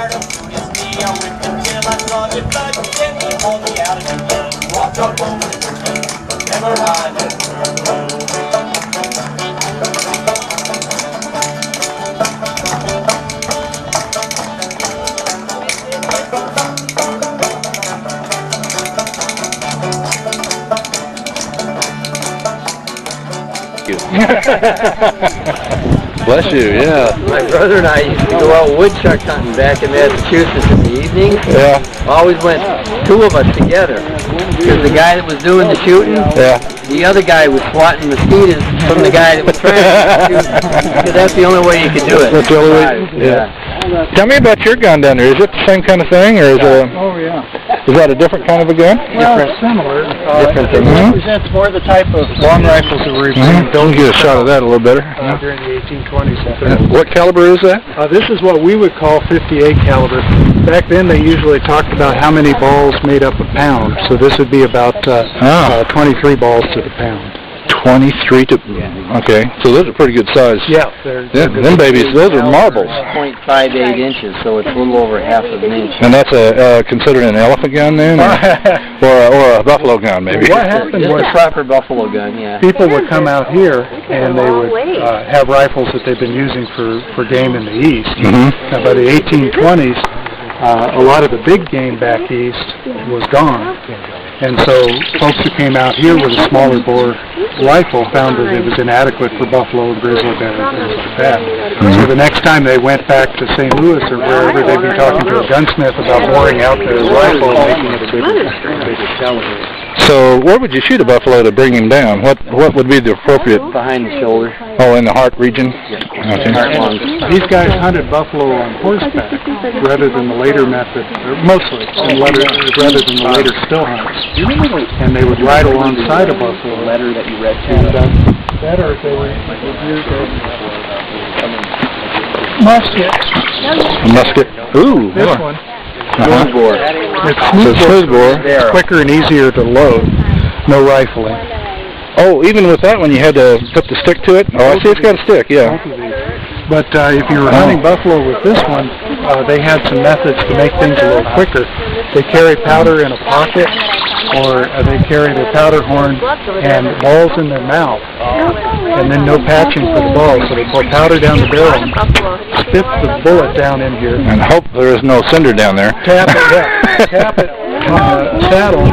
tired of shooting me. I whipped him till I saw the blood. Then he pulled me out of the gun. Walked up over the tree. Never mind that turn blue. Bless you, yeah. My brother and I used to go out woodchuck hunting back in Massachusetts in the evening. Yeah. Always went, two of us together. Because the guy that was doing the shooting, the other guy was swatting mosquitoes from the guy that was trying to shoot. Because that's the only way you could do it. That's the only way. Yeah. Tell me about your gun down there. Is it the same kind of thing, or is it? Oh yeah. Is that a different kind of a gun? Well, similar. Different than It represents more the type of long rifles that were Don't get a shot of that a little better. during the 1820s. What caliber is that? This is what we would call 58 caliber. Back then, they usually talked about how many balls made up a pound. So this would be about 23 balls to the pound. 23 to. Okay, so those are pretty good size. Yeah, them babies, those are marbles. 0.58 inches, so it's a little over half of an inch. And that's considered an elephant gun then, or a buffalo gun maybe. What happened was a proper buffalo gun, yeah. People would come out here and they would have rifles that they've been using for game in the east. Now, by the 1820s, a lot of the big game back east was gone. And so folks who came out here with a smaller bore rifle found that it was inadequate for buffalo, grizzly bear, and things like that. So the next time they went back to St. Louis or wherever, they'd be talking to a gunsmith about boring out their rifle and making it a bigger caliber. So where would you shoot a buffalo to bring him down? What would be the appropriate? Behind the shoulder. Oh, in the heart region? Okay. These guys hunted buffalo on horseback rather than the later method, or mostly, rather than the later still hunts. And they would ride alongside a buffalo. The letter that you read to And that or they would use a musket. A musket. Ooh. This one. Smoothbore. It's smoothbore, quicker and easier to load. No rifling. Oh, even with that one, you had to put the stick to it? Oh, I see it's got a stick, yeah. But if you were hunting buffalo with this one, they had some methods to make things a little quicker. They carry powder in a pocket, or they carry their powder horn and balls in their mouth, and then no patching for the balls. So they pour powder down the barrel, spit the bullet down in here, and hope there is no cinder down there. Tap it on the saddle,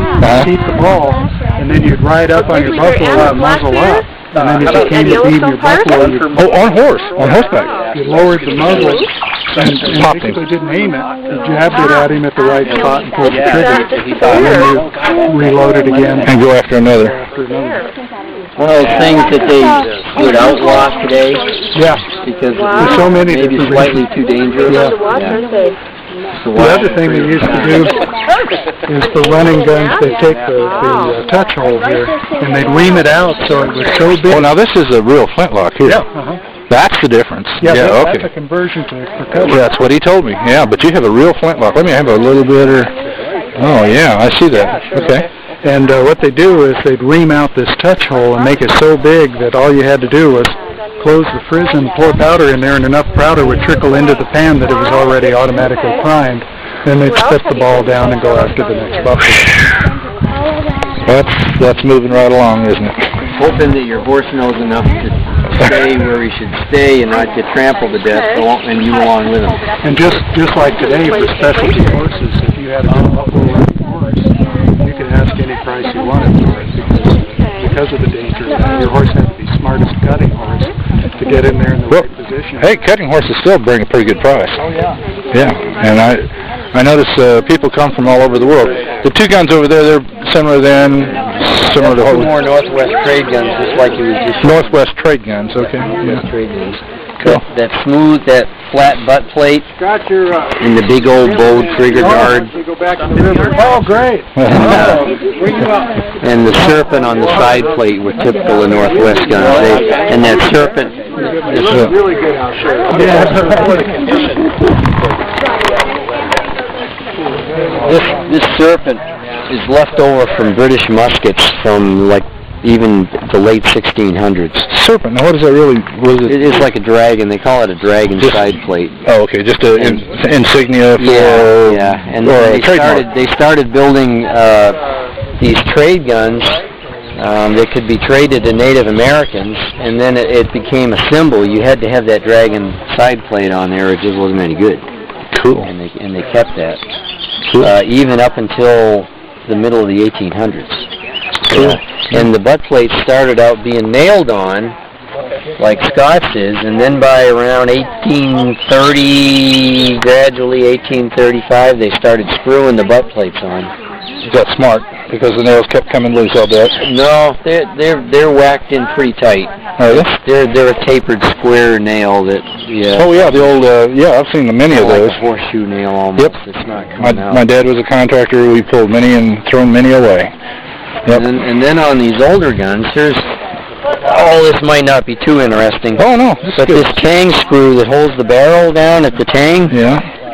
keep the ball, and then you'd ride up on your buffalo and muzzle up. And then as you came to feed your buffalo, on horseback. You lowered the muzzle and basically didn't aim it. You jabbed it at him at the right spot and pulled the trigger. And then you reload it again. And go after another. One of those things that they would outlaw today. Yeah. Because there's so many maybe slightly too dangerous. Yeah. The other thing they used to do is for running guns, they take the touch hole here and they'd ream it out so it was so big. Oh, now this is a real flintlock here. Yeah. That's the difference. Yeah, okay. That's a conversion to percussion. That's what he told me. Yeah, but you have a real flintlock. Let me have a little bit of. Oh yeah, I see that. Okay. And what they do is they'd ream out this touch hole and make it so big that all you had to do was close the frizz and pour powder in there, and enough powder would trickle into the pan that it was already automatically primed. Then they'd spit the ball down and go after the next buffalo. That's moving right along, isn't it? Hoping that your horse knows enough to stay where he should stay and not get trampled to death, and you along with him. And just like today, for specialty horses, if you had a good buffalo riding horse, you could ask any price you wanted for it because of the danger. Your horse had to be smart as a cutting horse to get in there in the right position. Hey, cutting horses still bring a pretty good price. Oh yeah. Yeah, and I notice people come from all over the world. The two guns over there, they're similar to more Northwest trade guns, just like you was just Northwest trade guns. Okay. Yeah. Trade guns. Cool. That smooth, that flat butt plate, and the big old bow trigger guard. Oh, great! And the serpent on the side plate were typical of Northwest guns. And that serpent. It looks really good out there. This serpent is left over from British muskets from like even the late 1600s. Serpent. Now, what is that really? Was it? It's like a dragon. They call it a dragon side plate. Oh, okay. Just an insignia for. Yeah. And they started building these trade guns that could be traded to Native Americans, and then it became a symbol. You had to have that dragon side plate on there, or it just wasn't any good. Cool. And they kept that. Cool. Even up until the middle of the 1800s. Cool. And the butt plate started out being nailed on, like Scott's is, and then by around 1830, gradually 1835, they started screwing the butt plates on. You got smart, because the nails kept coming loose, I'll bet. No, they're whacked in pretty tight. Are they? They're a tapered square nail that, yeah. Oh yeah, the old, I've seen many of those. Like a horseshoe nail almost. Yep. It's not coming out. My dad was a contractor. We pulled many and thrown many away. Yep. And then on these older guns, this might not be too interesting. Oh no, but this tang screw that holds the barrel down at the tang,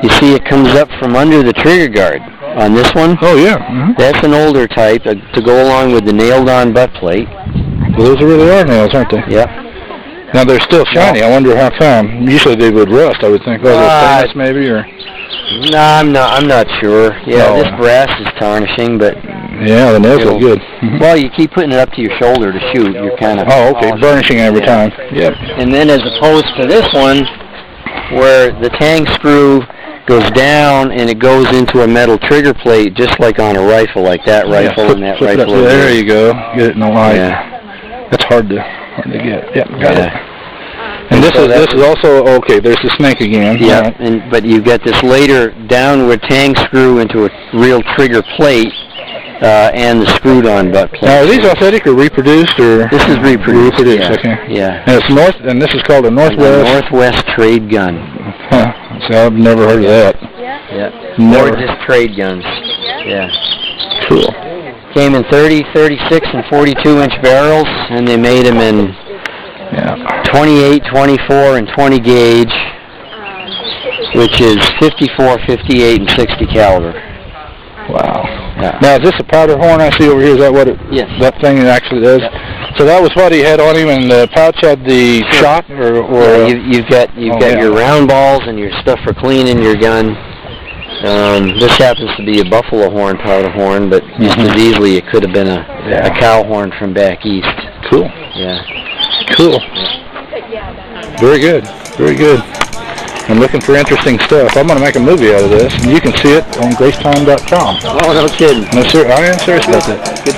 you see it comes up from under the trigger guard on this one. Oh yeah. Mm-hmm. That's an older type to go along with the nailed-on butt plate. Well, those really are nails, aren't they? Yep. Now they're still shiny. I wonder how come. Usually they would rust, I would think. Oh, they're stainless maybe, or? No, I'm not sure. Yeah, this brass is tarnishing, but. Yeah, the nails look good. Well, you keep putting it up to your shoulder to shoot. You're kind of. Oh, okay. Burnishing every time. Yep. And then as opposed to this one, where the tang screw goes down and it goes into a metal trigger plate, just like on a rifle, like that rifle and that rifle. There you go. Get it in the light. Yeah. That's hard to get. Yep, got it. And this is also okay. There's the snake again. Yeah, but you get this later downward tang screw into a real trigger plate. And the screwed-on butt plate. Now, are these authentic or reproduced, or? This is reproduced. Okay. Yeah. And it's and this is called a Northwest. Northwest trade gun. Huh. See, I've never heard of that. Yeah. Gorgeous trade guns. Yeah. Cool. Came in 30, 36, and 42-inch barrels, and they made them in 28, 24, and 20 gauge, which is 54, 58, and 60 caliber. Wow. Yeah. Now, is this a powder horn I see over here? Is that what that thing actually is? Yep. So that was what he had on him, and the pouch had the shot, or you've got your round balls and your stuff for cleaning your gun. This happens to be a buffalo horn powder horn, but just as easily it could have been a cow horn from back east. Cool. Yeah. Cool. Very good. Very good. I'm looking for interesting stuff. I'm going to make a movie out of this, and you can see it on gracetime.com. Oh, no kidding. No, sir. I am serious about that. Good.